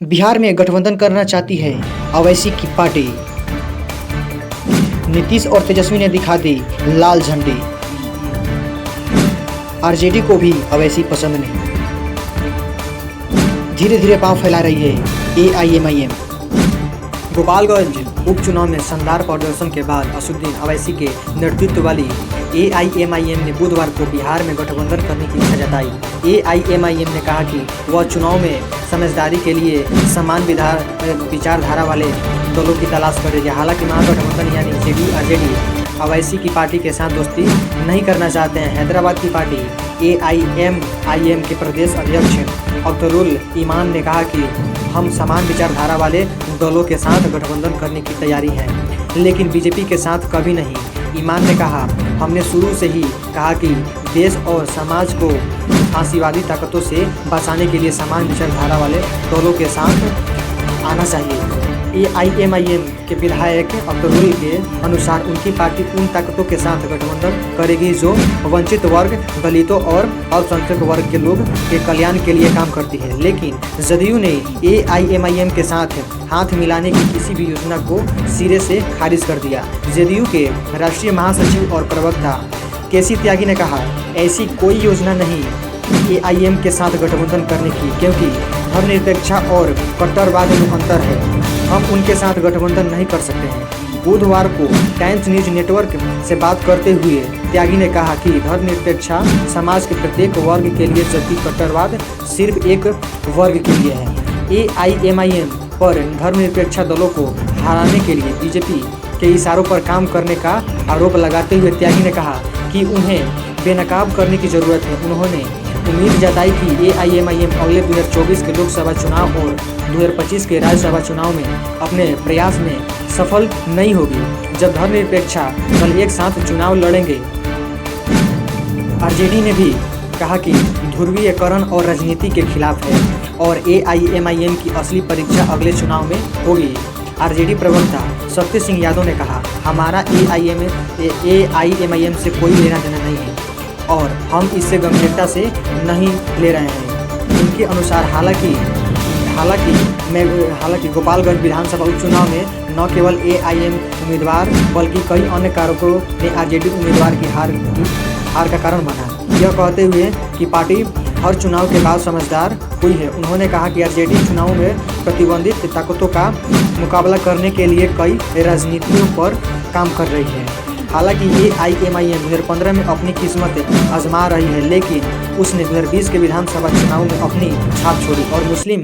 बिहार में गठबंधन करना चाहती है अवैसी की पार्टी। नीतीश और तेजस्वी ने दिखा दी लाल झंडी। आरजेडी को भी अवैसी पसंद नहीं। धीरे धीरे पांव फैला रही है एआईएमआईएम। गोपालगंज उपचुनाव में शानदार प्रदर्शन के बाद असदुद्दीन अवैसी के नेतृत्व वाली एआईएमआईएम ने बुधवार को बिहार में गठबंधन करने की इच्छा जताई। एआईएमआईएम ने कहा कि वह चुनाव में समझदारी के लिए समान विचारधारा वाले दलों की तलाश कर रही है। हालांकि महागठबंधन यानी जेडीयू आरजेडी अवैसी की पार्टी के साथ दोस्ती नहीं करना चाहते हैं। हैदराबाद की पार्टी एआईएमआईएम के प्रदेश अध्यक्ष अब्दुल ईमान ने कहा कि हम समान विचारधारा वाले दलों के साथ गठबंधन करने की तैयारी है, लेकिन बीजेपी के साथ कभी नहीं। ईमान ने कहा, हमने शुरू से ही कहा कि देश और समाज को फांसीवादी ताकतों से बचाने के लिए समान विचारधारा वाले दलों के साथ आना चाहिए। एआईएमआईएम के विधायक अब्दुल के अनुसार उनकी पार्टी उन ताकतों के साथ गठबंधन करेगी जो वंचित वर्ग, दलितों और अल्पसंख्यक वर्ग के लोग के कल्याण के लिए काम करती है। लेकिन जदयू ने एआईएमआईएम के साथ हाथ मिलाने की किसी भी योजना को सिरे से खारिज कर दिया। जदयू के राष्ट्रीय महासचिव और प्रवक्ता केसी त्यागी ने कहा, ऐसी कोई योजना नहीं एआईएम के साथ गठबंधन करने की, क्योंकि धर्मनिरपेक्षता और कट्टरवाद में अंतर है। हम उनके साथ गठबंधन नहीं कर सकते हैं। बुधवार को टाइम्स न्यूज नेटवर्क से बात करते हुए त्यागी ने कहा कि धर्मनिरपेक्षता समाज के प्रत्येक वर्ग के लिए, जबकि कट्टरवाद सिर्फ एक वर्ग के लिए है। एआईएमआईएम पर धर्मनिरपेक्षता दलों को हराने के लिए बीजेपी के इशारों पर काम करने का आरोप लगाते हुए त्यागी ने कहा कि उन्हें बेनकाब करने की जरूरत है। उन्होंने उम्मीद जताई कि एआईएमआईएम अगले 2024 के लोकसभा चुनाव और 2025 के राज्यसभा चुनाव में अपने प्रयास में सफल नहीं होगी, जब धर्मनिरपेक्षता दल एक साथ चुनाव लड़ेंगे। आरजेडी ने भी कहा कि ध्रुवीकरण और राजनीति के खिलाफ है और एआईएमआईएम की असली परीक्षा अगले चुनाव में होगी। आरजेडी प्रवक्ता शक्ति सिंह यादव ने कहा, हमारा एआईएमआईएम से कोई लेना देना नहीं है और हम इससे गंभीरता से नहीं ले रहे हैं। उनके अनुसार हालांकि गोपालगंज विधानसभा उपचुनाव में न केवल एआईएम उम्मीदवार बल्कि कई अन्य कारकों ने आरजेडी उम्मीदवार की हार का कारण बना। यह कहते हुए कि पार्टी हर चुनाव के बाद समझदार हुई है। उन्होंने कहा कि आरजेडी चुनावों में प्रतिबंधित ताकतों का मुकाबला करने के लिए कई रणनीतियों पर काम कर रही है। हालांकि एआईएमआईएम 2015 में अपनी किस्मत आजमा रही है, लेकिन उसने 2020 के विधानसभा चुनाव में अपनी छाप छोड़ी और मुस्लिम